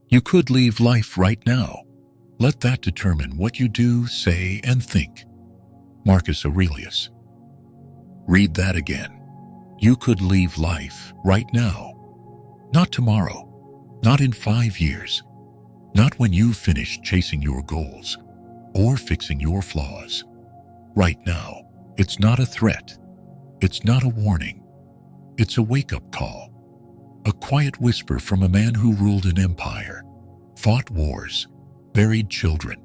You could leave life right now. Let that determine what you do, say, and think. Marcus Aurelius. Read that again. You could leave life right now. Not tomorrow. Not in 5 years. Not when you've finished chasing your goals or fixing your flaws. Right now. It's not a threat. It's not a warning. It's a wake-up call. A quiet whisper from a man who ruled an empire, fought wars, buried children,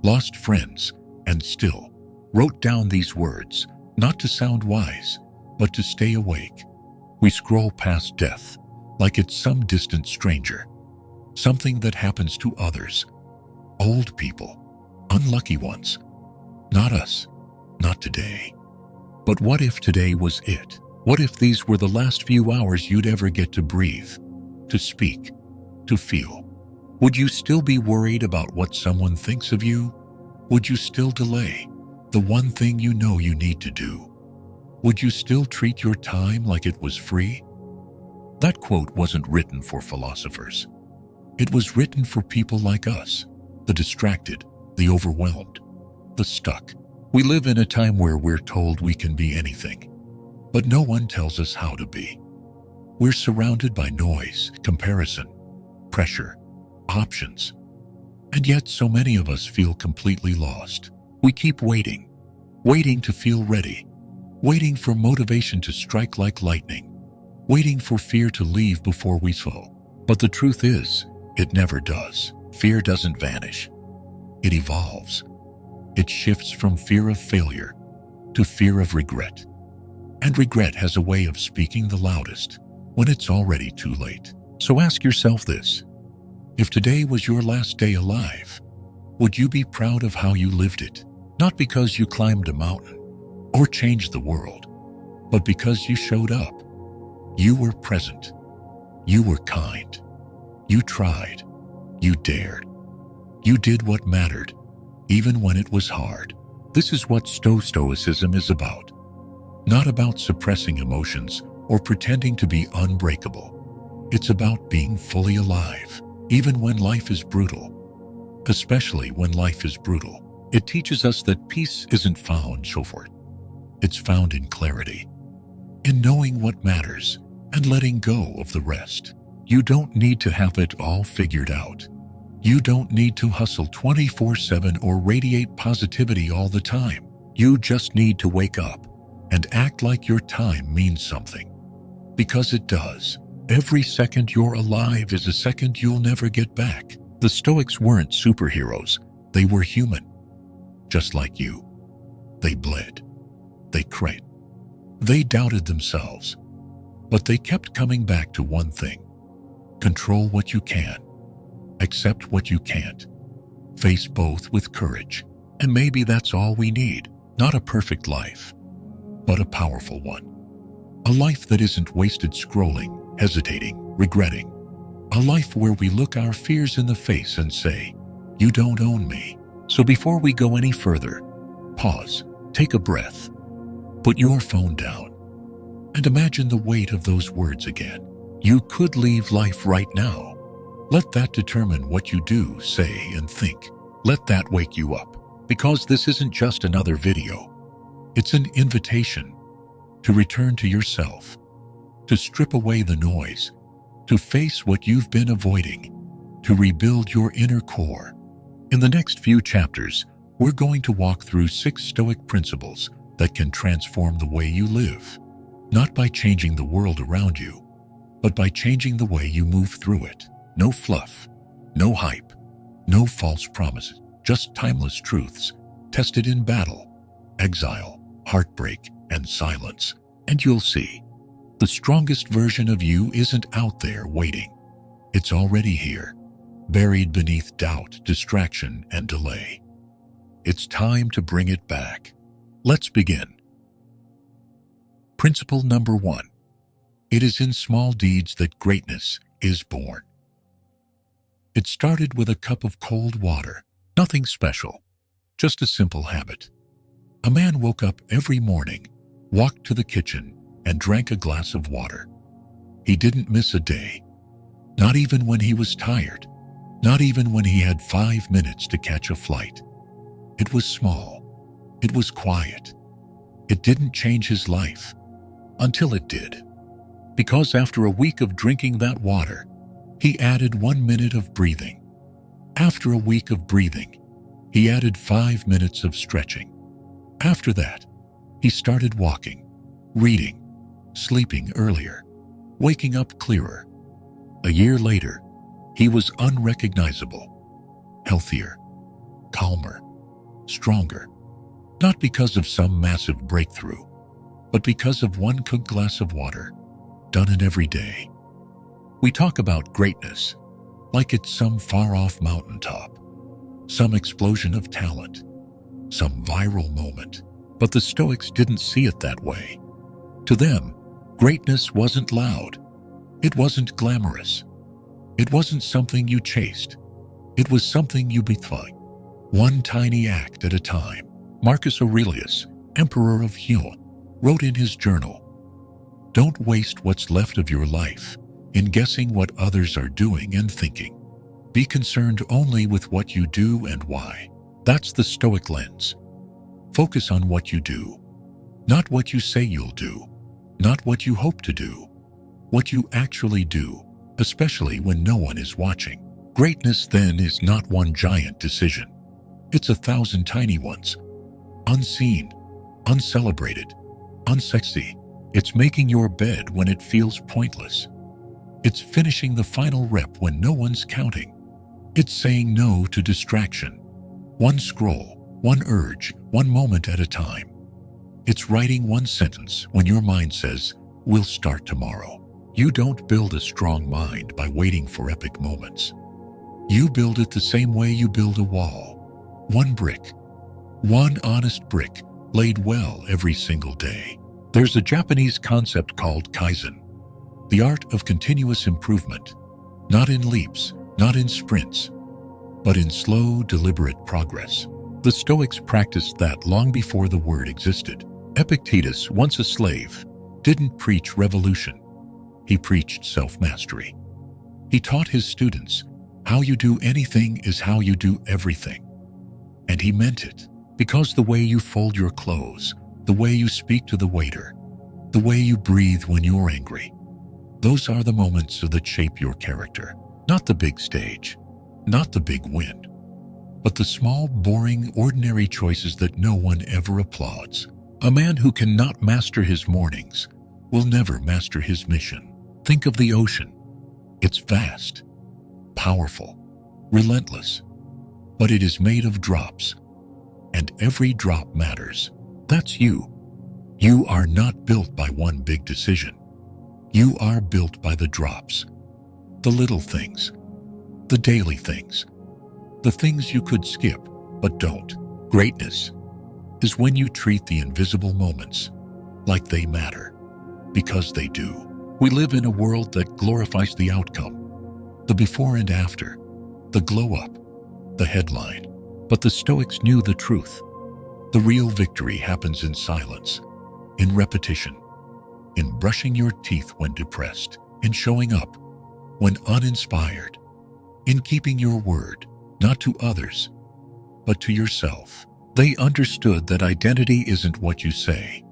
lost friends, and still wrote down these words, not to sound wise, but to stay awake. We scroll past death like it's some distant stranger, something that happens to others, old people, unlucky ones. Not us, not today. But what if today was it? What if these were the last few hours you'd ever get to breathe, to speak, to feel? Would you still be worried about what someone thinks of you? Would you still delay the one thing you know you need to do? Would you still treat your time like it was free? That quote wasn't written for philosophers. It was written for people like us, the distracted, the overwhelmed, the stuck. We live in a time where we're told we can be anything, but no one tells us how to be. We're surrounded by noise, comparison, pressure, options, and yet so many of us feel completely lost. We keep waiting to feel ready, waiting for motivation to strike like lightning, waiting for fear to leave before we fall. But the truth is, it never does. Fear doesn't vanish. It evolves. It shifts from fear of failure to fear of regret. And regret has a way of speaking the loudest when it's already too late. So ask yourself this: if today was your last day alive, would you be proud of how you lived it? Not because you climbed a mountain or changed the world, but because you showed up. You were present. You were kind. You tried. You dared. You did what mattered, even when it was hard. This is what Stoicism is about. Not about suppressing emotions or pretending to be unbreakable. It's about being fully alive, even when life is brutal. Especially when life is brutal. It teaches us that peace isn't found short. It's found in clarity, in knowing what matters and letting go of the rest. You don't need to have it all figured out. You don't need to hustle 24/7 or radiate positivity all the time. You just need to wake up and act like your time means something. Because it does. Every second you're alive is a second you'll never get back. The Stoics weren't superheroes. They were human. Just like you. They bled. They cried. They doubted themselves. But they kept coming back to one thing. Control what you can. Accept what you can't. Face both with courage. And maybe that's all we need. Not a perfect life, but a powerful one. A life that isn't wasted scrolling, hesitating, regretting. A life where we look our fears in the face and say, "You don't own me." So before we go any further, pause, take a breath, put your phone down, and imagine the weight of those words again. You could leave life right now. Let that determine what you do, say, and think. Let that wake you up. Because this isn't just another video. It's an invitation to return to yourself, to strip away the noise, to face what you've been avoiding, to rebuild your inner core. In the next few chapters, we're going to walk through 6 Stoic principles that can transform the way you live, not by changing the world around you, but by changing the way you move through it. No fluff, no hype, no false promises, just timeless truths, tested in battle, exile, heartbreak, and silence. And you'll see, the strongest version of you isn't out there waiting. It's already here, buried beneath doubt, distraction, and delay. It's time to bring it back. Let's begin. Principle number 1. It is in small deeds that greatness is born. It started with a cup of cold water, nothing special, just a simple habit. A man woke up every morning, walked to the kitchen, and drank a glass of water. He didn't miss a day, not even when he was tired. not even when he had 5 minutes to catch a flight. It was small. It was quiet. It didn't change his life until it did. Because after a week of drinking that water, he added 1 minute of breathing. After a week of breathing, he added 5 minutes of stretching. After that, he started walking, reading, sleeping earlier, waking up clearer. A year later, he was unrecognizable, healthier, calmer, stronger, not because of some massive breakthrough, but because of one good glass of water, done it every day. We talk about greatness like it's some far-off mountaintop, some explosion of talent, some viral moment, but the Stoics didn't see it that way. To them, greatness wasn't loud. It wasn't glamorous. It wasn't something you chased. It was something you became, one tiny act at a time. Marcus Aurelius, emperor of Rome, wrote in his journal, "Don't waste what's left of your life in guessing what others are doing and thinking. Be concerned only with what you do and why." That's the Stoic lens. Focus on what you do, not what you say you'll do, not what you hope to do, what you actually do, especially when no one is watching. Greatness then is not one giant decision. It's 1,000 tiny ones, unseen, uncelebrated, unsexy. It's making your bed when it feels pointless. It's finishing the final rep when no one's counting. It's saying no to distraction. One scroll, one urge, one moment at a time. It's writing one sentence when your mind says, "We'll start tomorrow." You don't build a strong mind by waiting for epic moments. You build it the same way you build a wall. One brick, one honest brick, laid well every single day. There's a Japanese concept called Kaizen, the art of continuous improvement, not in leaps, not in sprints, but in slow, deliberate progress. The Stoics practiced that long before the word existed. Epictetus, once a slave, didn't preach revolution. He preached self-mastery. He taught his students, how you do anything is how you do everything. And he meant it, because the way you fold your clothes, the way you speak to the waiter, the way you breathe when you're angry, those are the moments that shape your character. Not the big stage, not the big win, but the small, boring, ordinary choices that no one ever applauds. A man who cannot master his mornings will never master his mission. Think of the ocean. It's vast, powerful, relentless, but it is made of drops, and every drop matters. That's you. You are not built by one big decision. You are built by the drops, the little things, the daily things, the things you could skip but don't. Greatness is when you treat the invisible moments like they matter, because they do. We live in a world that glorifies the outcome, the before and after, the glow up, the headline. But the Stoics knew the truth. The real victory happens in silence, in repetition, in brushing your teeth when depressed, in showing up when uninspired, in keeping your word, not to others, but to yourself. They understood that identity isn't what you say,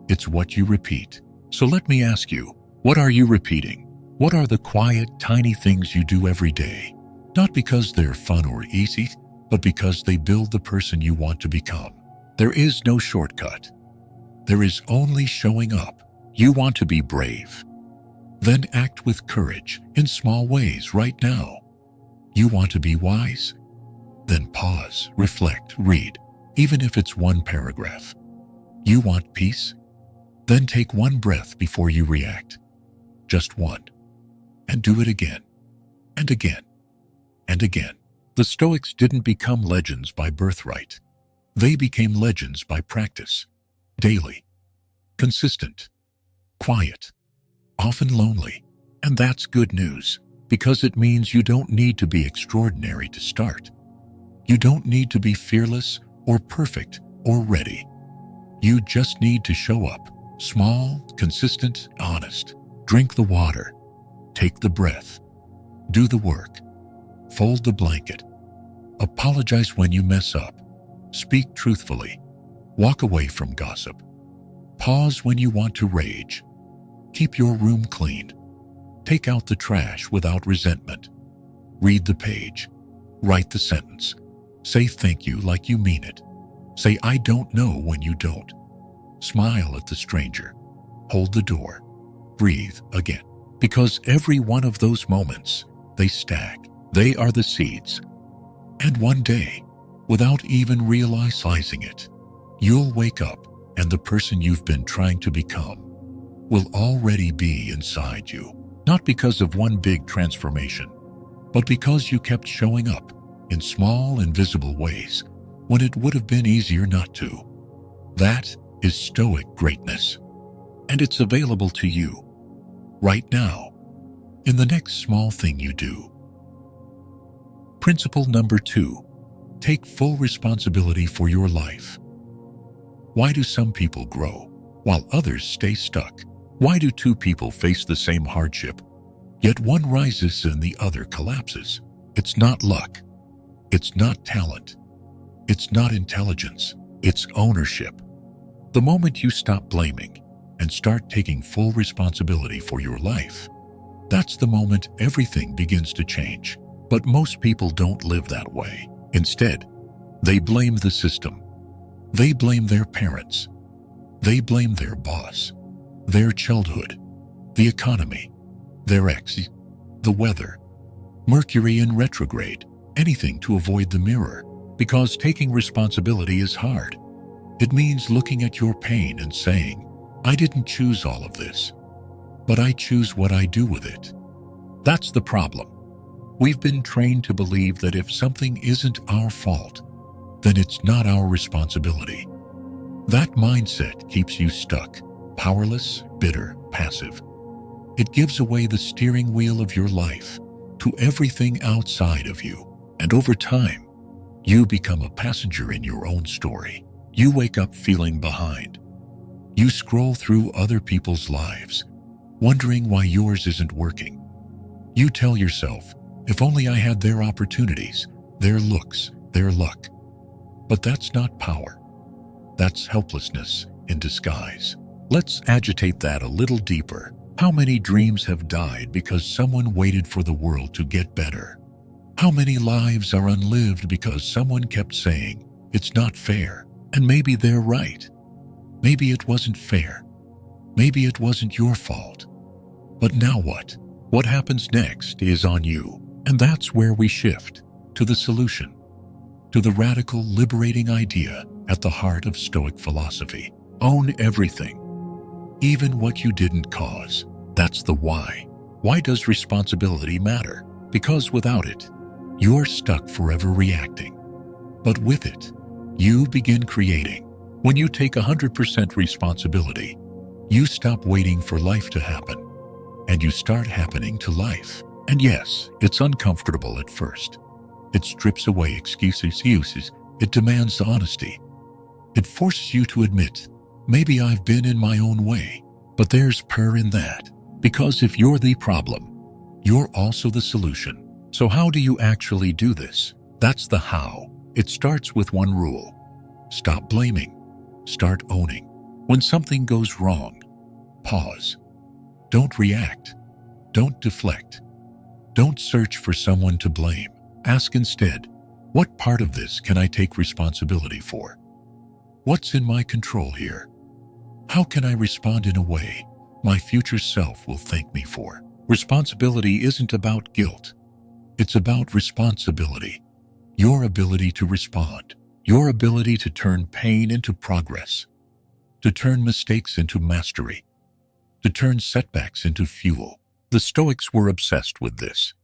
it's what you repeat. So let me ask you, what are you repeating? What are the quiet, tiny things you do every day? Not because they're fun or easy, but because they build the person you want to become. There is no shortcut. There is only showing up. You want to be brave? Then act with courage in small ways right now. You want to be wise? Then pause, reflect, read, even if it's one paragraph. You want peace? Then take one breath before you react. Just one. And do it again, and again, and again. The Stoics didn't become legends by birthright. They became legends by practice. Daily, consistent, quiet, often lonely. And that's good news, because it means you don't need to be extraordinary to start. You don't need to be fearless or perfect or ready. You just need to show up, small, consistent, honest. Drink the water, take the breath, do the work, Fold the blanket. Apologize when you mess up. Speak truthfully. Walk away from gossip. Pause when you want to rage. Keep your room clean. Take out the trash without resentment. Read the page. Write the sentence. Say thank you like you mean it. Say I don't know when you don't. Smile at the stranger. Hold the door. Breathe again. Because every one of those moments, they stack. They are the seeds. And one day, without even realizing it, you'll wake up and the person you've been trying to become will already be inside you. Not because of one big transformation, but because you kept showing up in small, invisible ways when it would have been easier not to. That is Stoic greatness, and it's available to you right now in the next small thing you do. Principle number 2, take full responsibility for your life. Why do some people grow while others stay stuck? Why do two people face the same hardship, yet one rises and the other collapses? It's not luck. It's not talent. It's not intelligence. It's ownership. The moment you stop blaming and start taking full responsibility for your life, that's the moment everything begins to change. But most people don't live that way. Instead, they blame the system. They blame their parents. They blame their boss, their childhood, the economy, their ex, the weather, Mercury in retrograde, anything to avoid the mirror, because taking responsibility is hard. It means looking at your pain and saying, I didn't choose all of this, but I choose what I do with it. That's the problem. We've been trained to believe that if something isn't our fault, then it's not our responsibility. That mindset keeps you stuck, powerless, bitter, passive. It gives away the steering wheel of your life to everything outside of you. And over time, you become a passenger in your own story. You wake up feeling behind. You scroll through other people's lives, wondering why yours isn't working. You tell yourself, if only I had their opportunities, their looks, their luck. But that's not power. That's helplessness in disguise. Let's agitate that a little deeper. How many dreams have died because someone waited for the world to get better? How many lives are unlived because someone kept saying, it's not fair? And maybe they're right. Maybe it wasn't fair. Maybe it wasn't your fault. But now what? What happens next is on you. And that's where we shift to the solution, to the radical, liberating idea at the heart of Stoic philosophy. Own everything, even what you didn't cause. That's the why. Why does responsibility matter? Because without it, you're stuck forever reacting. But with it, you begin creating. When you take 100% responsibility, you stop waiting for life to happen, and you start happening to life. And yes, it's uncomfortable at first. It strips away excuses. It demands honesty. It forces you to admit, maybe I've been in my own way, but there's power in that. Because if you're the problem, you're also the solution. So how do you actually do this? That's the how. It starts with one rule. Stop blaming. Start owning. When something goes wrong, pause. Don't react. Don't deflect. Don't search for someone to blame. Ask instead, what part of this can I take responsibility for? What's in my control here? How can I respond in a way my future self will thank me for? Responsibility isn't about guilt. It's about responsibility. Your ability to respond. Your ability to turn pain into progress. To turn mistakes into mastery. To turn setbacks into fuel. The Stoics were obsessed with this.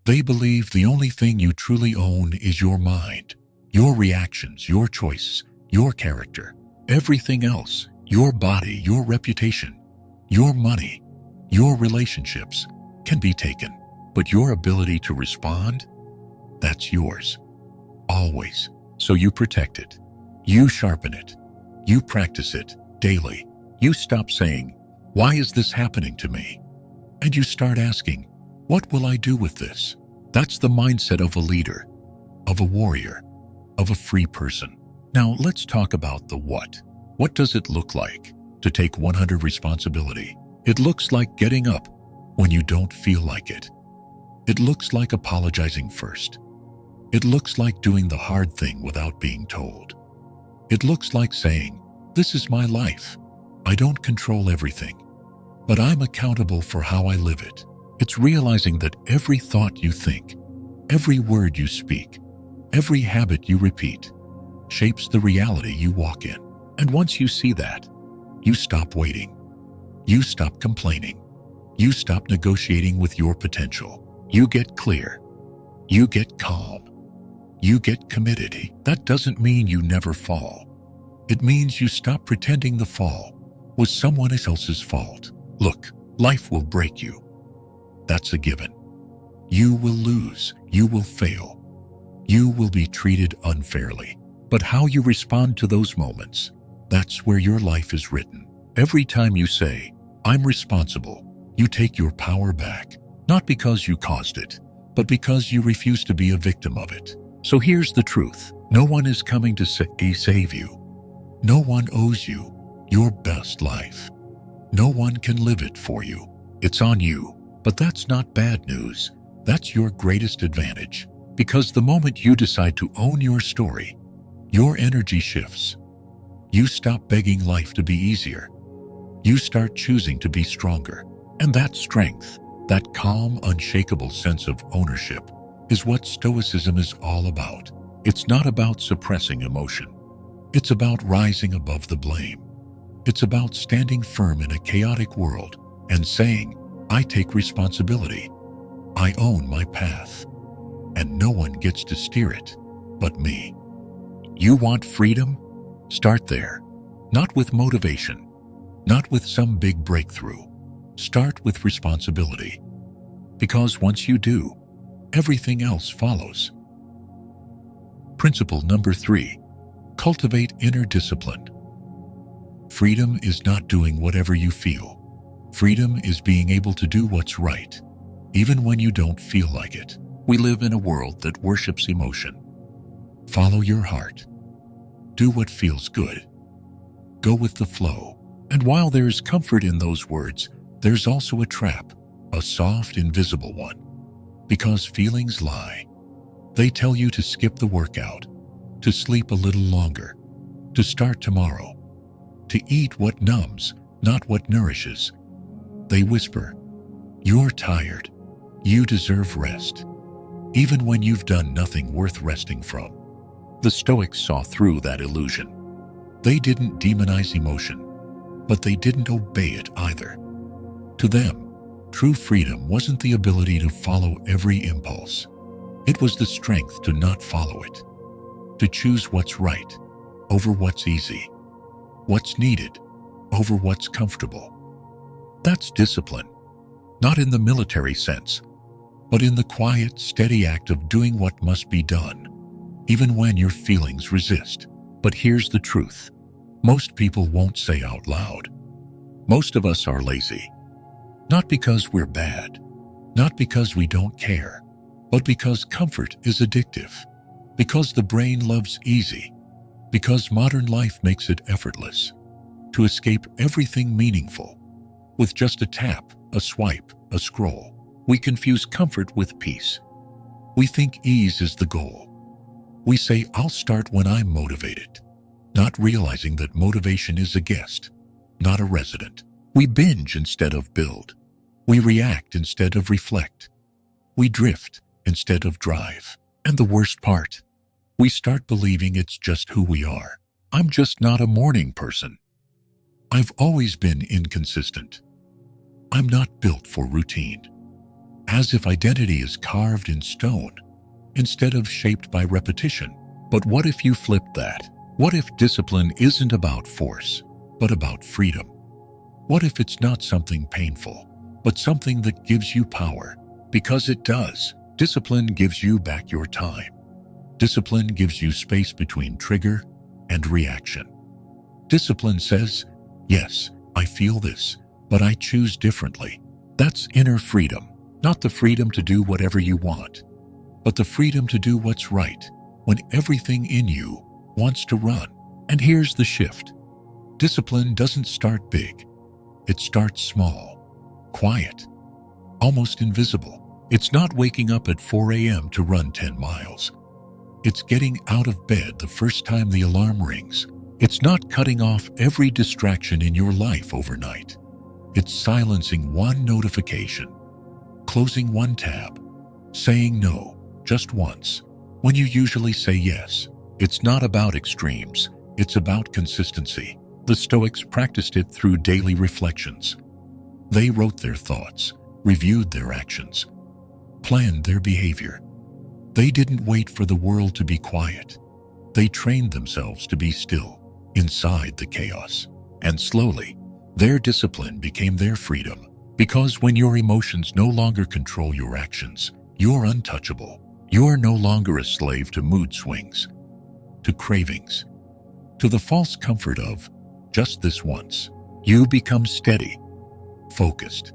They believed the only thing you truly own is your mind, your reactions, your choices, your character. Everything else, your body, your reputation, your money, your relationships, can be taken. But your ability to respond, that's yours. Always. So you protect it. You sharpen it. You practice it daily. You stop saying, why is this happening to me? And you start asking, what will I do with this? That's the mindset of a leader, of a warrior, of a free person. Now let's talk about the what. What does it look like to take 100 responsibility? It looks like getting up when you don't feel like it. It looks like apologizing first. It looks like doing the hard thing without being told. It looks like saying, "This is my life. I don't control everything, but I'm accountable for how I live it." It's realizing that every thought you think, every word you speak, every habit you repeat, shapes the reality you walk in. And once you see that, you stop waiting. You stop complaining. You stop negotiating with your potential. You get clear. You get calm. You get committed. That doesn't mean you never fall. It means you stop pretending the fall was someone else's fault. Look, life will break you. That's a given. You will lose. You will fail. You will be treated unfairly. But how you respond to those moments, that's where your life is written. Every time you say, "I'm responsible," you take your power back, not because you caused it, but because you refuse to be a victim of it. So here's the truth. No one is coming to save you. No one owes you your best life. No one can live it for you. It's on you. But that's not bad news. That's your greatest advantage. Because the moment you decide to own your story, your energy shifts. You stop begging life to be easier. You start choosing to be stronger. And that strength, that calm, unshakable sense of ownership, is what Stoicism is all about. It's not about suppressing emotion. It's about rising above the blame. It's about standing firm in a chaotic world and saying, "I take responsibility. I own my path. And no one gets to steer it but me." You want freedom? Start there. Not with motivation. Not with some big breakthrough. Start with responsibility. Because once you do, everything else follows. Principle number 3. Cultivate inner discipline. Freedom is not doing whatever you feel. Freedom is being able to do what's right, even when you don't feel like it. We live in a world that worships emotion. Follow your heart. Do what feels good. Go with the flow. And while there's comfort in those words, there's also a trap, a soft, invisible one. Because feelings lie. They tell you to skip the workout, to sleep a little longer, to start tomorrow, to eat what numbs, not what nourishes. They whisper, "You're tired. You deserve rest," even when you've done nothing worth resting from. The Stoics saw through that illusion. They didn't demonize emotion, but they didn't obey it either. To them, true freedom wasn't the ability to follow every impulse. It was the strength to not follow it, to choose what's right over what's easy, what's needed over what's comfortable. That's discipline, not in the military sense, but in the quiet, steady act of doing what must be done, even when your feelings resist. But here's the truth. Most people won't say out loud. Most of us are lazy. Not because we're bad, not because we don't care, but because comfort is addictive, because the brain loves easy, because modern life makes it effortless to escape everything meaningful with just a tap, a swipe, a scroll. We confuse comfort with peace. We think ease is the goal. We say, "I'll start when I'm motivated," not realizing that motivation is a guest, not a resident. We binge instead of build. We react instead of reflect. We drift instead of drive. And the worst part, we start believing it's just who we are. I'm just not a morning person. I've always been inconsistent. I'm not built for routine. As if identity is carved in stone instead of shaped by repetition. But what if you flipped that? What if discipline isn't about force, but about freedom? What if it's not something painful, but something that gives you power? Because it does. Discipline gives you back your time. Discipline gives you space between trigger and reaction. Discipline says, "Yes, I feel this, but I choose differently." That's inner freedom, not the freedom to do whatever you want, but the freedom to do what's right when everything in you wants to run. And here's the shift. Discipline doesn't start big. It starts small, quiet, almost invisible. It's not waking up at 4 a.m. to run 10 miles. It's getting out of bed the first time the alarm rings. It's not cutting off every distraction in your life overnight. It's silencing one notification, closing one tab, saying no just once when you usually say yes. It's not about extremes. It's about consistency. The Stoics practiced it through daily reflections. They wrote their thoughts, reviewed their actions, planned their behavior. They didn't wait for the world to be quiet. They trained themselves to be still inside the chaos. And slowly, their discipline became their freedom. Because when your emotions no longer control your actions, you're untouchable. You're no longer a slave to mood swings, to cravings, to the false comfort of just this once. You become steady, focused,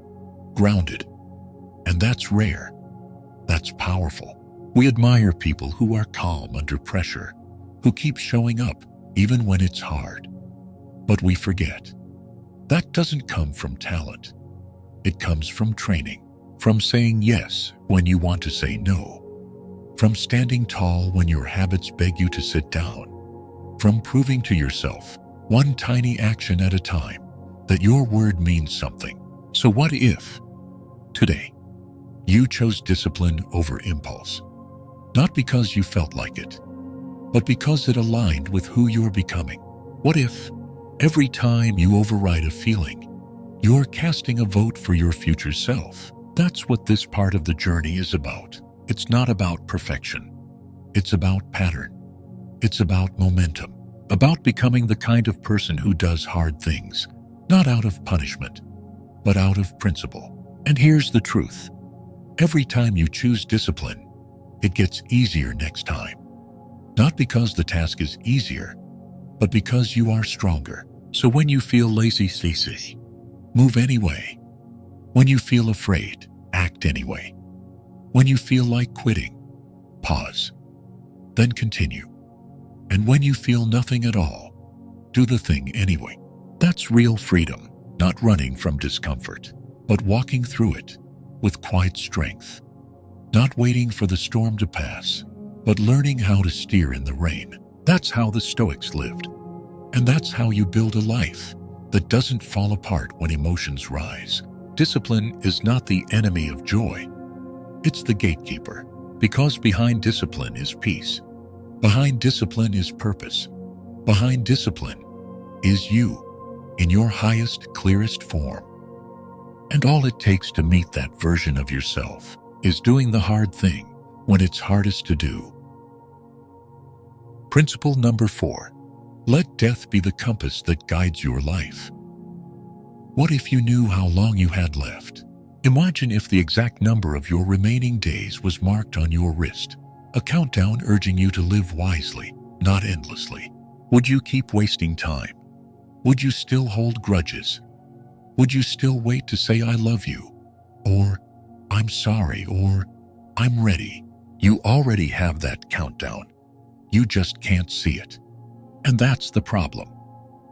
grounded. And that's rare. That's powerful. We admire people who are calm under pressure, who keep showing up even when it's hard. But we forget. That doesn't come from talent. It comes from training, from saying yes when you want to say no, from standing tall when your habits beg you to sit down, from proving to yourself, one tiny action at a time, that your word means something. So what if, today, you chose discipline over impulse? Not because you felt like it, but because it aligned with who you're becoming. What if, every time you override a feeling, you're casting a vote for your future self? That's what this part of the journey is about. It's not about perfection. It's about pattern. It's about momentum. About becoming the kind of person who does hard things, not out of punishment, but out of principle. And here's the truth. Every time you choose discipline, it gets easier next time. Not because the task is easier, but because you are stronger. So when you feel lazy, move anyway. When you feel afraid, act anyway. When you feel like quitting, pause, then continue. And when you feel nothing at all, do the thing anyway. That's real freedom, not running from discomfort, but walking through it with quiet strength. Not waiting for the storm to pass, but learning how to steer in the rain. That's how the Stoics lived. And that's how you build a life that doesn't fall apart when emotions rise. Discipline is not the enemy of joy. It's the gatekeeper, because behind discipline is peace. Behind discipline is purpose. Behind discipline is you, in your highest, clearest form. And all it takes to meet that version of yourself is doing the hard thing when it's hardest to do. Principle number 4. Let death be the compass that guides your life. What if you knew how long you had left? Imagine if the exact number of your remaining days was marked on your wrist, a countdown urging you to live wisely, not endlessly. Would you keep wasting time? Would you still hold grudges? Would you still wait to say I love you? Or I'm sorry, or I'm ready? You already have that countdown. You just can't see it. And that's the problem.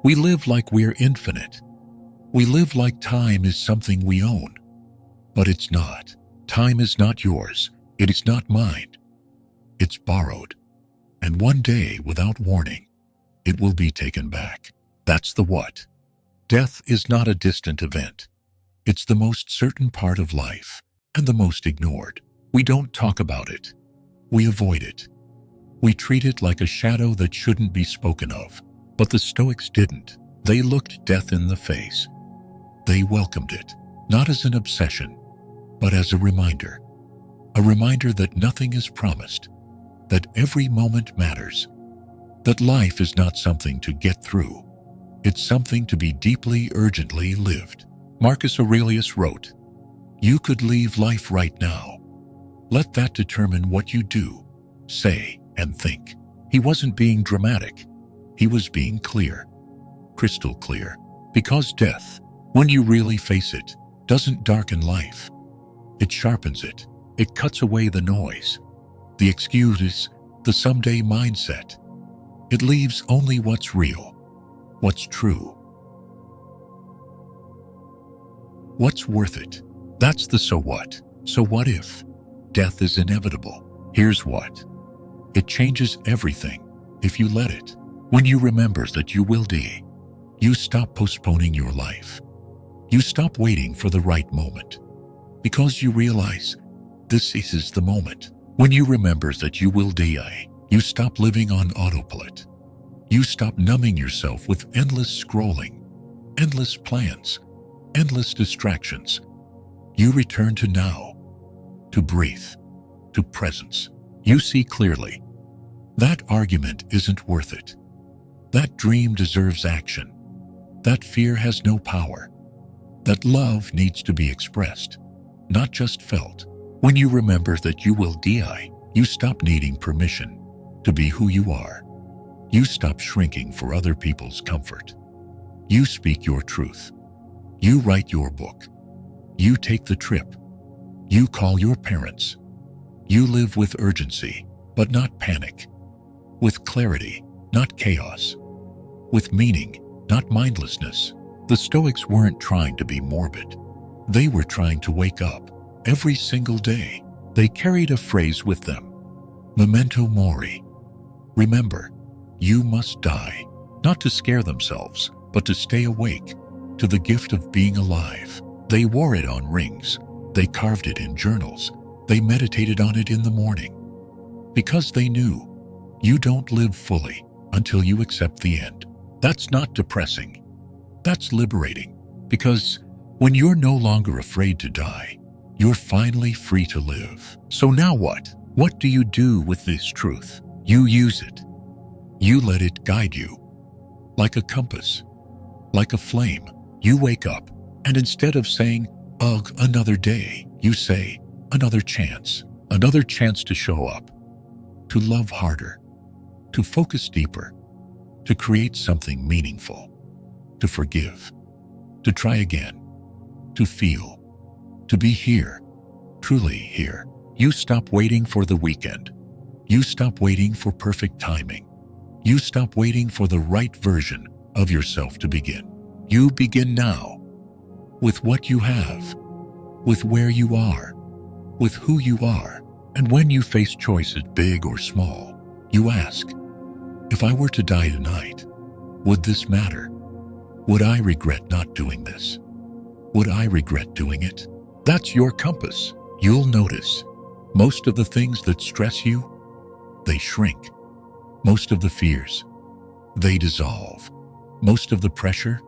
We live like we're infinite. We live like time is something we own. But it's not. Time is not yours. It is not mine. It's borrowed. And one day, without warning, it will be taken back. That's the what. Death is not a distant event. It's the most certain part of life, and the most ignored. We don't talk about it. We avoid it. We treat it like a shadow that shouldn't be spoken of. But the Stoics didn't. They looked death in the face. They welcomed it, not as an obsession, but as a reminder that nothing is promised, that every moment matters, that life is not something to get through. It's something to be deeply, urgently lived. Marcus Aurelius wrote, "You could leave life right now. Let that determine what you do, say, and think." He wasn't being dramatic. He was being clear, crystal clear, because death, when you really face it, doesn't darken life. It sharpens it. It cuts away the noise. The excuse, the someday mindset. It leaves only what's real, what's true, what's worth it. That's the so what. So what if death is inevitable? Here's what. It changes everything if you let it. When you remember that you will die, you stop postponing your life. You stop waiting for the right moment because you realize this is the moment. When you remember that you will die, you stop living on autopilot. You stop numbing yourself with endless scrolling, endless plans, endless distractions. You return to now, to breathe, to presence. You see clearly. That argument isn't worth it. That dream deserves action. That fear has no power. That love needs to be expressed, not just felt. When you remember that you will die, you stop needing permission to be who you are. You stop shrinking for other people's comfort. You speak your truth. You write your book. You take the trip. You call your parents. You live with urgency, but not panic. With clarity, not chaos. With meaning, not mindlessness. The Stoics weren't trying to be morbid. They were trying to wake up. Every single day, they carried a phrase with them. Memento mori. Remember, you must die, not to scare themselves, but to stay awake to the gift of being alive. They wore it on rings. They carved it in journals. They meditated on it in the morning. Because they knew you don't live fully until you accept the end. That's not depressing. That's liberating. Because when you're no longer afraid to die, you're finally free to live. So now what? What do you do with this truth? You use it. You let it guide you. Like a compass. Like a flame. You wake up, and instead of saying, ugh, another day, you say, another chance. Another chance to show up. To love harder. To focus deeper. To create something meaningful. To forgive. To try again. To feel. To be here, truly here. You stop waiting for the weekend. You stop waiting for perfect timing. You stop waiting for the right version of yourself to begin. You begin now, with what you have, with where you are, with who you are. And when you face choices big or small, you ask, if I were to die tonight, would this matter? Would I regret not doing this? Would I regret doing it? That's your compass. You'll notice most of the things that stress you, they shrink. Most of the fears, they dissolve. Most of the pressure,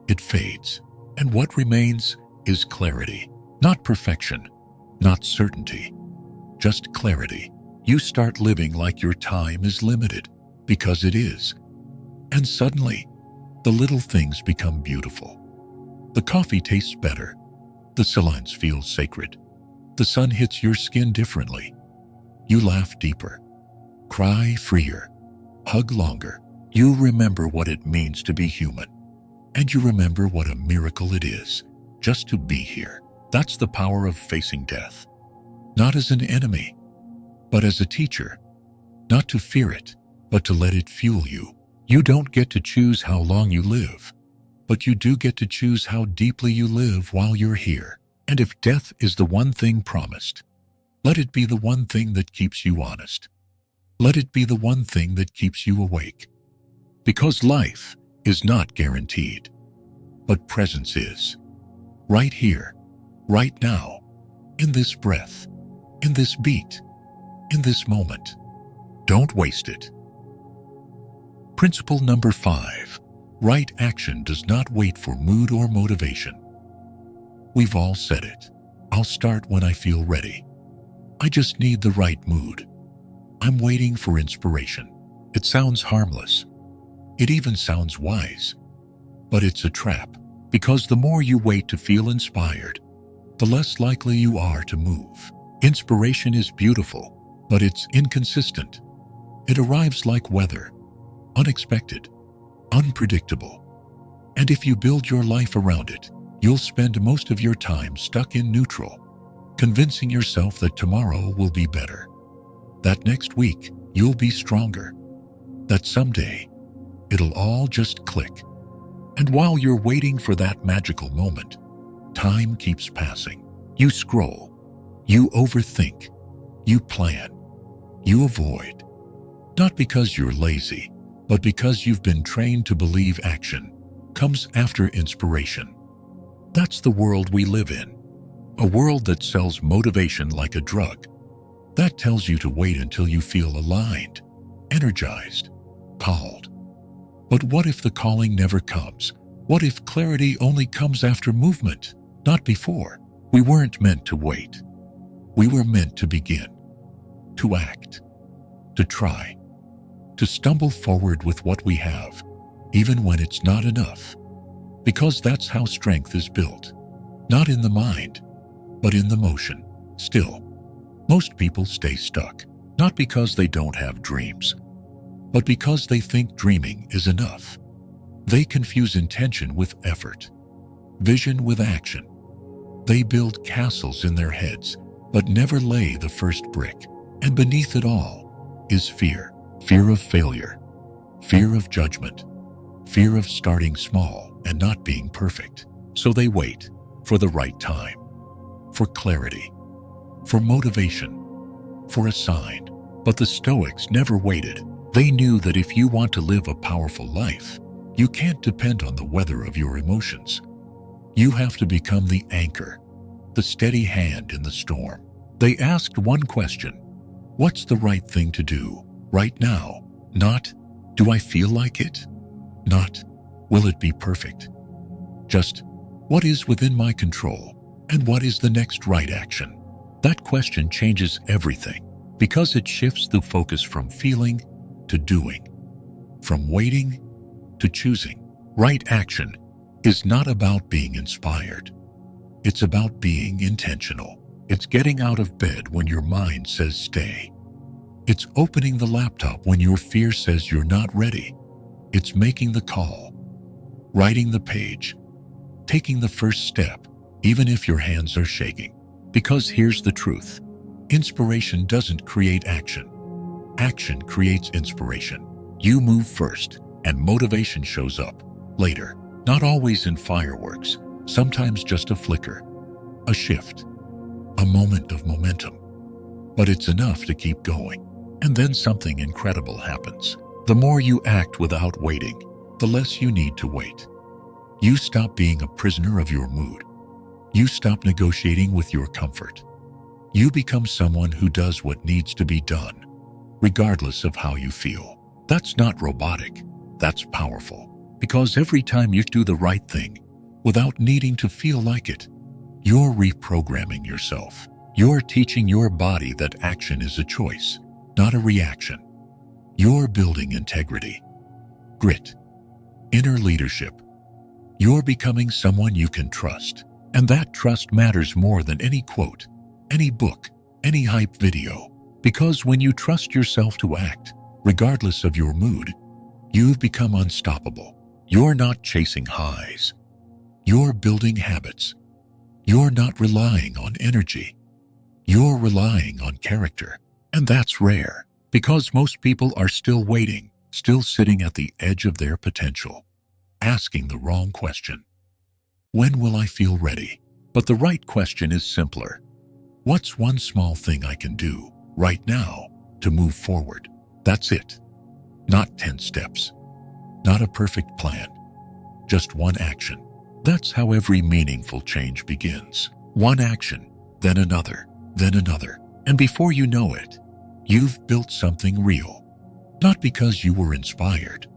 it fades. And what remains is clarity. Not perfection, not certainty, just clarity. You start living like your time is limited, because it is. And suddenly, the little things become beautiful. The coffee tastes better. The silence feels sacred. The sun hits your skin differently. You laugh deeper, cry freer, hug longer. You remember what it means to be human. And you remember what a miracle it is just to be here. That's the power of facing death. Not as an enemy, but as a teacher. Not to fear it, but to let it fuel you. You don't get to choose how long you live, but you do get to choose how deeply you live while you're here. And if death is the one thing promised, let it be the one thing that keeps you honest. Let it be the one thing that keeps you awake. Because life is not guaranteed, but presence is. Right here, right now, in this breath, in this beat, in this moment. Don't waste it. Principle number 5. Right action does not wait for mood or motivation. We've all said it. I'll start when I feel ready. I just need the right mood. I'm waiting for inspiration. It sounds harmless. It even sounds wise. But it's a trap, because the more you wait to feel inspired, the less likely you are to move. Inspiration is beautiful, but it's inconsistent. It arrives like weather, unexpected, unpredictable. And if you build your life around it, you'll spend most of your time stuck in neutral, convincing yourself that tomorrow will be better. that next week you'll be stronger, that someday it'll all just click. And while you're waiting for that magical moment, time keeps passing. You scroll, you overthink, you plan, you avoid. Not because you're lazy, but because you've been trained to believe action comes after inspiration. That's the world we live in, a world that sells motivation like a drug, that tells you to wait until you feel aligned, energized, called. But what if the calling never comes? What if clarity only comes after movement, not before? We weren't meant to wait. We were meant to begin, to act, to try, to stumble forward with what we have, even when it's not enough. Because that's how strength is built, not in the mind, but in the motion. Still, most people stay stuck, not because they don't have dreams, but because they think dreaming is enough. They confuse intention with effort, vision with action. They build castles in their heads, but never lay the first brick. And beneath it all is fear. Fear of failure, fear of judgment, fear of starting small and not being perfect. So they wait for the right time, for clarity, for motivation, for a sign. But the Stoics never waited. They knew that if you want to live a powerful life, you can't depend on the weather of your emotions. You have to become the anchor, the steady hand in the storm. They asked one question: what's the right thing to do right now? Not, do I feel like it? Not, will it be perfect? Just, what is within my control, and what is the next right action? That question changes everything, because it shifts the focus from feeling to doing, from waiting to choosing. Right action is not about being inspired. It's about being intentional. It's getting out of bed when your mind says stay. It's opening the laptop when your fear says you're not ready. It's making the call, writing the page, taking the first step, even if your hands are shaking. Because here's the truth: inspiration doesn't create action. Action creates inspiration. You move first, and motivation shows up later. Not always in fireworks, sometimes just a flicker, a shift, a moment of momentum. But it's enough to keep going. And then something incredible happens. The more you act without waiting, the less you need to wait. You stop being a prisoner of your mood. You stop negotiating with your comfort. You become someone who does what needs to be done, regardless of how you feel. That's not robotic. That's powerful. Because every time you do the right thing, without needing to feel like it, you're reprogramming yourself. You're teaching your body that action is a choice, not a reaction. You're building integrity, grit, inner leadership. You're becoming someone you can trust. And that trust matters more than any quote, any book, any hype video. Because when you trust yourself to act, regardless of your mood, you've become unstoppable. You're not chasing highs. You're building habits. You're not relying on energy. You're relying on character. And that's rare, because most people are still waiting, still sitting at the edge of their potential, asking the wrong question. When will I feel ready? But the right question is simpler. What's one small thing I can do right now to move forward? That's it. Not 10 steps. Not a perfect plan. Just one action. That's how every meaningful change begins. One action, then another, then another. And before you know it, you've built something real. Not because you were inspired,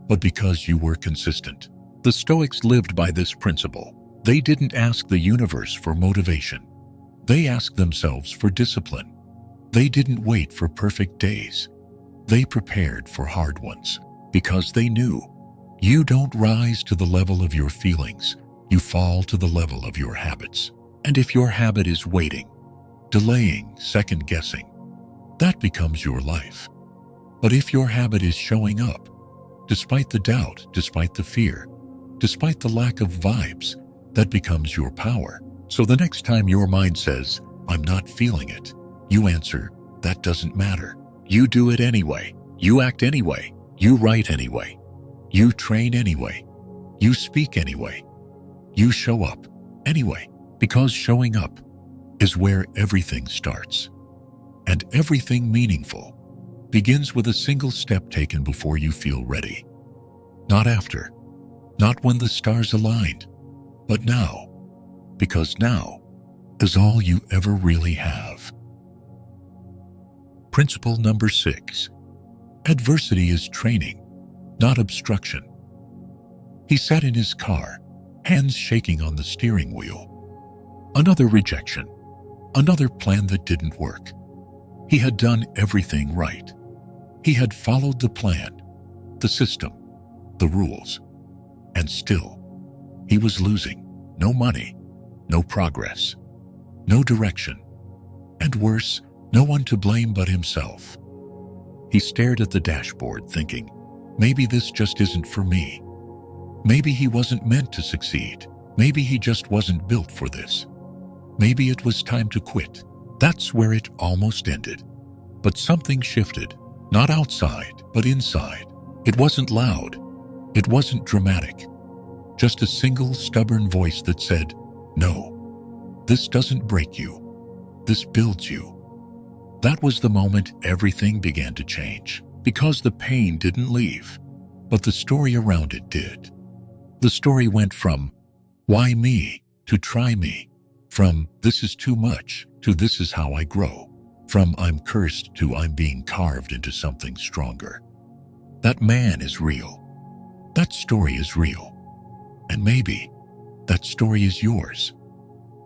but because you were consistent. The Stoics lived by this principle. They didn't ask the universe for motivation. They asked themselves for discipline. They didn't wait for perfect days. They prepared for hard ones, because they knew you don't rise to the level of your feelings, you fall to the level of your habits. And if your habit is waiting, delaying, second-guessing, that becomes your life. But if your habit is showing up, despite the doubt, despite the fear, despite the lack of vibes, that becomes your power. So the next time your mind says, I'm not feeling it, you answer, That doesn't matter. You do it anyway. You act anyway. You write anyway. You train anyway. You speak anyway. You show up anyway, because showing up is where everything starts. And everything meaningful begins with a single step taken before you feel ready. Not after, not when the stars aligned, but now, because now is all you ever really have. Principle number 6. Adversity is training, not obstruction. He sat in his car, hands shaking on the steering wheel. Another rejection, another plan that didn't work. He had done everything right. He had followed the plan, the system, the rules. And still, he was losing. No money, no progress, no direction. And worse, no one to blame but himself. He stared at the dashboard thinking, maybe this just isn't for me. Maybe he wasn't meant to succeed. Maybe he just wasn't built for this. Maybe it was time to quit. That's where it almost ended. But something shifted, not outside, but inside. It wasn't loud. It wasn't dramatic. Just a single stubborn voice that said, no, this doesn't break you. This builds you. That was the moment everything began to change, because the pain didn't leave, but the story around it did. The story went from, why me, to try me, from this is too much, to this is how I grow, from I'm cursed to I'm being carved into something stronger. That man is real. That story is real. And maybe that story is yours.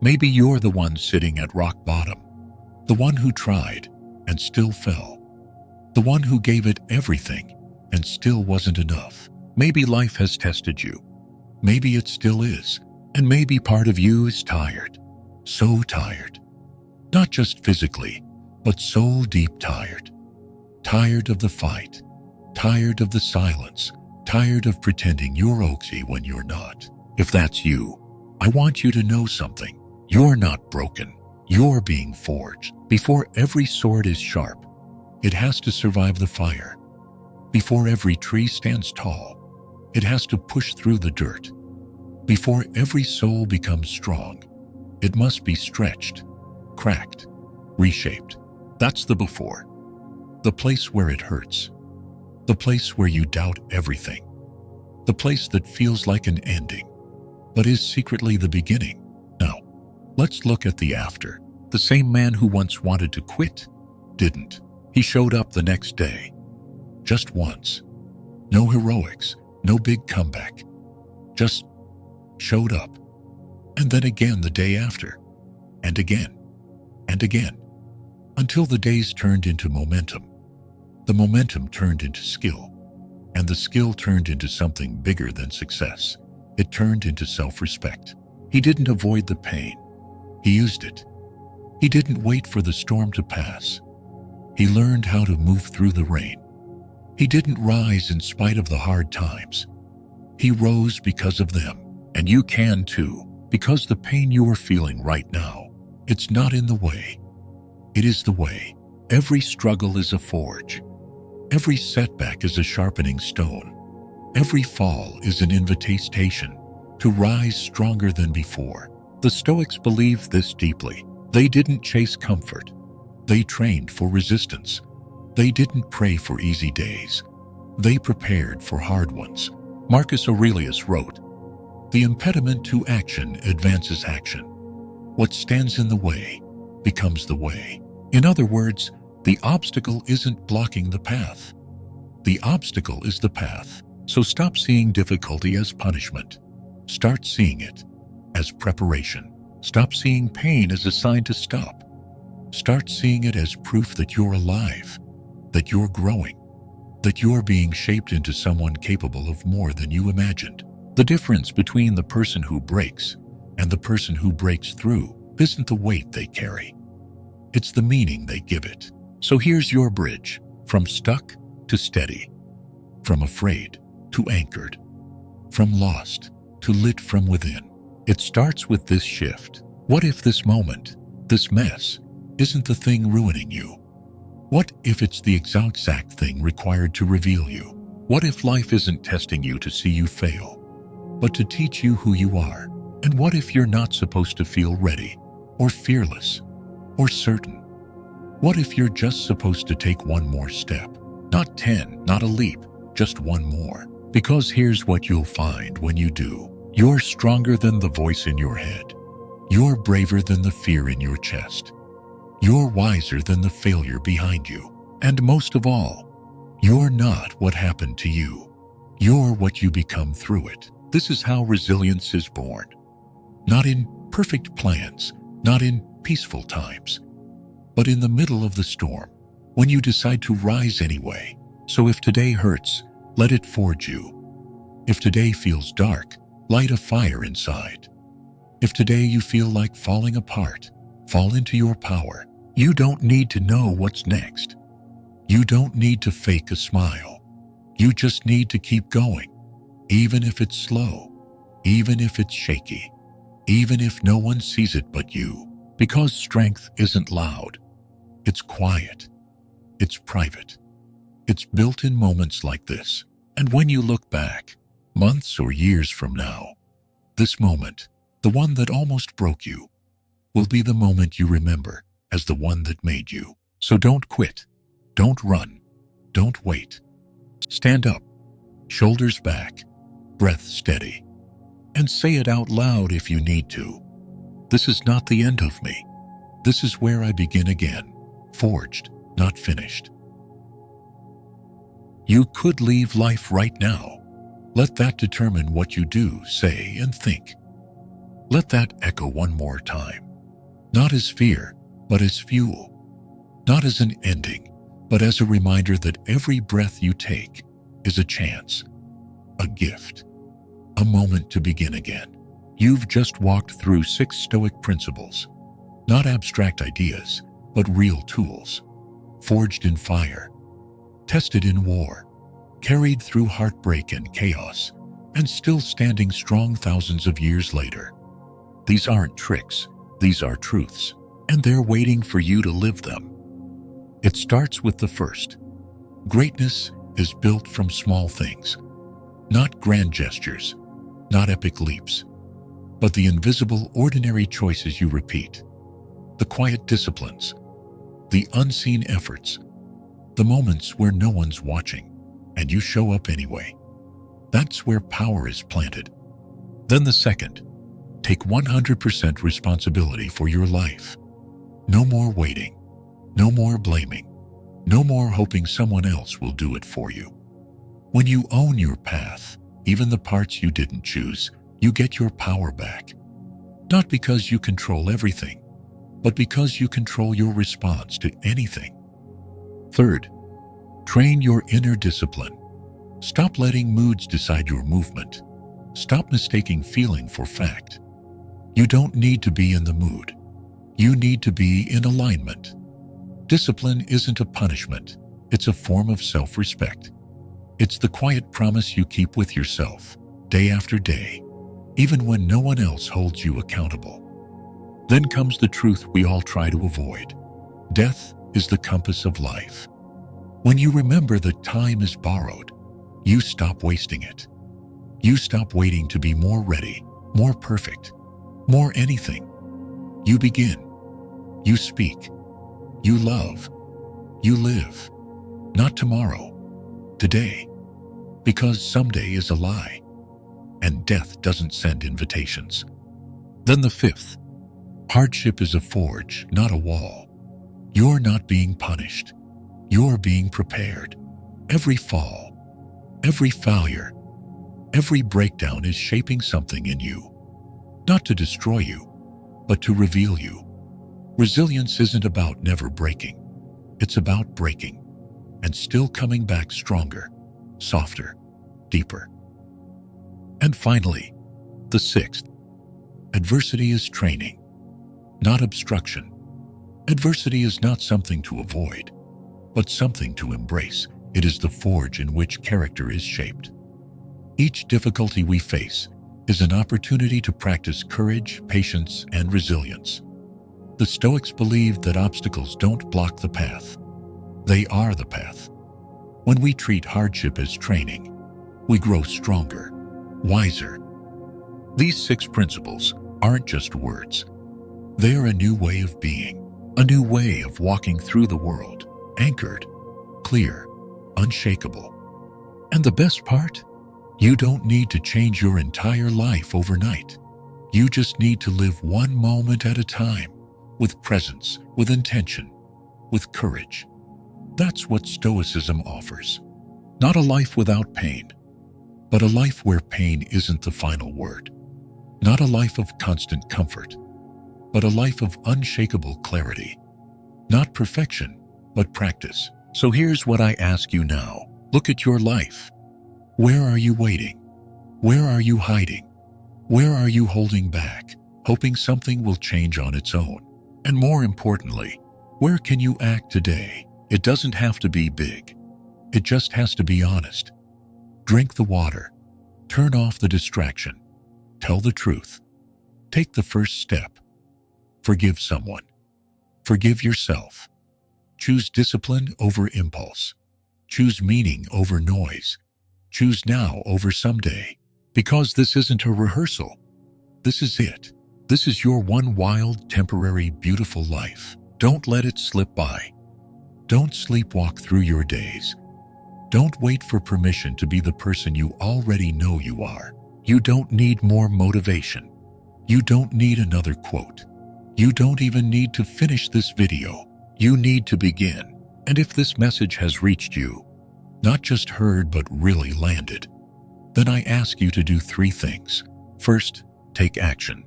Maybe you're the one sitting at rock bottom, the one who tried and still fell, the one who gave it everything and still wasn't enough. Maybe life has tested you. Maybe it still is. And maybe part of you is tired. So tired. Not just physically, but soul deep tired. Tired of the fight. Tired of the silence. Tired of pretending you're okay when you're not. If that's you, I want you to know something. You're not broken. You're being forged. Before every sword is sharp, it has to survive the fire. Before every tree stands tall, it has to push through the dirt. Before every soul becomes strong, it must be stretched, cracked, reshaped. That's the before. The place where it hurts. The place where you doubt everything. The place that feels like an ending, but is secretly the beginning. Now, let's look at the after. The same man who once wanted to quit didn't. He showed up the next day. Just once. No heroics, no big comeback. Just showed up. And then again the day after. And again. And again. Until the days turned into momentum. The momentum turned into skill. And the skill turned into something bigger than success. It turned into self-respect. He didn't avoid the pain. He used it. He didn't wait for the storm to pass. He learned how to move through the rain. He didn't rise in spite of the hard times. He rose because of them. And you can too, because the pain you are feeling right now, it's not in the way. It is the way. Every struggle is a forge. Every setback is a sharpening stone. Every fall is an invitation to rise stronger than before. The Stoics believed this deeply. They didn't chase comfort. They trained for resistance. They didn't pray for easy days. They prepared for hard ones. Marcus Aurelius wrote, "The impediment to action advances action. What stands in the way becomes the way." In other words, the obstacle isn't blocking the path. The obstacle is the path. So stop seeing difficulty as punishment. Start seeing it as preparation. Stop seeing pain as a sign to stop. Start seeing it as proof that you're alive, that you're growing, that you're being shaped into someone capable of more than you imagined. The difference between the person who breaks and the person who breaks through isn't the weight they carry. It's the meaning they give it. So here's your bridge, from stuck to steady, from afraid to anchored, from lost to lit from within. It starts with this shift. What if this moment, this mess, isn't the thing ruining you? What if it's the exact thing required to reveal you? What if life isn't testing you to see you fail, but to teach you who you are? And what if you're not supposed to feel ready, or fearless, or certain? What if you're just supposed to take one more step? Not 10, not a leap, just one more. Because here's what you'll find when you do. You're stronger than the voice in your head. You're braver than the fear in your chest. You're wiser than the failure behind you. And most of all, you're not what happened to you. You're what you become through it. This is how resilience is born. Not in perfect plans, not in peaceful times, but in the middle of the storm, when you decide to rise anyway. So if today hurts, let it forge you. If today feels dark, light a fire inside. If today you feel like falling apart, fall into your power. You don't need to know what's next. You don't need to fake a smile. You just need to keep going, even if it's slow, even if it's shaky, even if no one sees it but you. Because strength isn't loud. It's quiet. It's private. It's built in moments like this. And when you look back, months or years from now, this moment, the one that almost broke you, will be the moment you remember as the one that made you. So don't quit. Don't run. Don't wait. Stand up, shoulders back, breath steady, and say it out loud if you need to. This is not the end of me. This is where I begin again, forged, not finished. You could leave life right now. Let that determine what you do, say, and think. Let that echo one more time. Not as fear, but as fuel. Not as an ending, but as a reminder that every breath you take is a chance, a gift, a moment to begin again. You've just walked through 6 Stoic principles. Not abstract ideas, but real tools. Forged in fire, tested in war, carried through heartbreak and chaos, and still standing strong thousands of years later. These aren't tricks, these are truths, and they're waiting for you to live them. It starts with the first. Greatness is built from small things, not grand gestures, not epic leaps, but the invisible, ordinary choices you repeat, the quiet disciplines, the unseen efforts, the moments where no one's watching, and you show up anyway. That's where power is planted. Then the second, take 100% responsibility for your life. No more waiting, no more blaming, no more hoping someone else will do it for you. When you own your path, even the parts you didn't choose, you get your power back. Not because you control everything, but because you control your response to anything. Third, train your inner discipline. Stop letting moods decide your movement. Stop mistaking feeling for fact. You don't need to be in the mood. You need to be in alignment. Discipline isn't a punishment. It's a form of self-respect. It's the quiet promise you keep with yourself, day after day, even when no one else holds you accountable. Then comes the truth we all try to avoid. Death is the compass of life. When you remember that time is borrowed, you stop wasting it. You stop waiting to be more ready, more perfect, more anything. You begin. You speak. You love. You live. Not tomorrow. Today. Because someday is a lie. And death doesn't send invitations. Then the fifth. Hardship is a forge, not a wall. You're not being punished. You're being prepared. Every fall, every failure, every breakdown is shaping something in you. Not to destroy you, but to reveal you. Resilience isn't about never breaking. It's about breaking and still coming back stronger, softer, deeper. And finally, the sixth. Adversity is training, not obstruction. Adversity is not something to avoid, but something to embrace. It is the forge in which character is shaped. Each difficulty we face is an opportunity to practice courage, patience, and resilience. The Stoics believed that obstacles don't block the path. They are the path. When we treat hardship as training, we grow stronger, wiser. These 6 principles aren't just words. They are a new way of being, a new way of walking through the world, anchored, clear, unshakable. And the best part? You don't need to change your entire life overnight. You just need to live one moment at a time, with presence, with intention, with courage. That's what Stoicism offers. Not a life without pain, but a life where pain isn't the final word. Not a life of constant comfort, but a life of unshakable clarity. Not perfection, but practice. So here's what I ask you now. Look at your life. Where are you waiting? Where are you hiding? Where are you holding back, hoping something will change on its own? And more importantly, where can you act today? It doesn't have to be big. It just has to be honest. Drink the water. Turn off the distraction. Tell the truth. Take the first step. Forgive someone. Forgive yourself. Choose discipline over impulse. Choose meaning over noise. Choose now over someday. Because this isn't a rehearsal. This is it. This is your one wild, temporary, beautiful life. Don't let it slip by. Don't sleepwalk through your days. Don't wait for permission to be the person you already know you are. You don't need more motivation. You don't need another quote. You don't even need to finish this video. You need to begin. And if this message has reached you, not just heard but really landed, then I ask you to do 3 things. First, take action.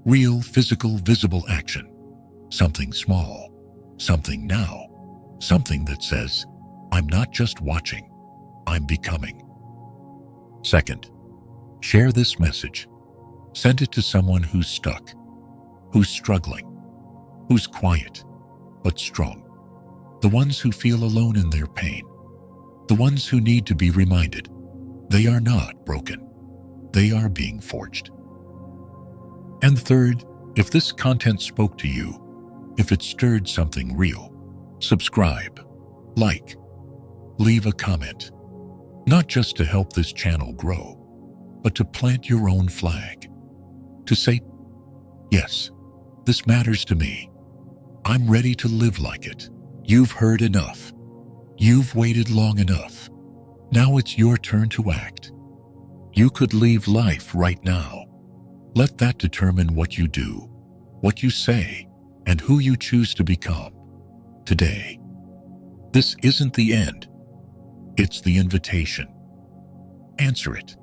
Real, physical, visible action. Something small. Something now. Something that says, I'm not just watching, I'm becoming. Second, share this message. Send it to someone who's stuck, who's struggling, who's quiet, but strong. The ones who feel alone in their pain. The ones who need to be reminded they are not broken. They are being forged. And third, if this content spoke to you, if it stirred something real, subscribe, like, leave a comment. Not just to help this channel grow, but to plant your own flag. To say, yes, this matters to me. I'm ready to live like it. You've heard enough. You've waited long enough. Now it's your turn to act. You could leave life right now. Let that determine what you do, what you say, and who you choose to become today. This isn't the end. It's the invitation. Answer it.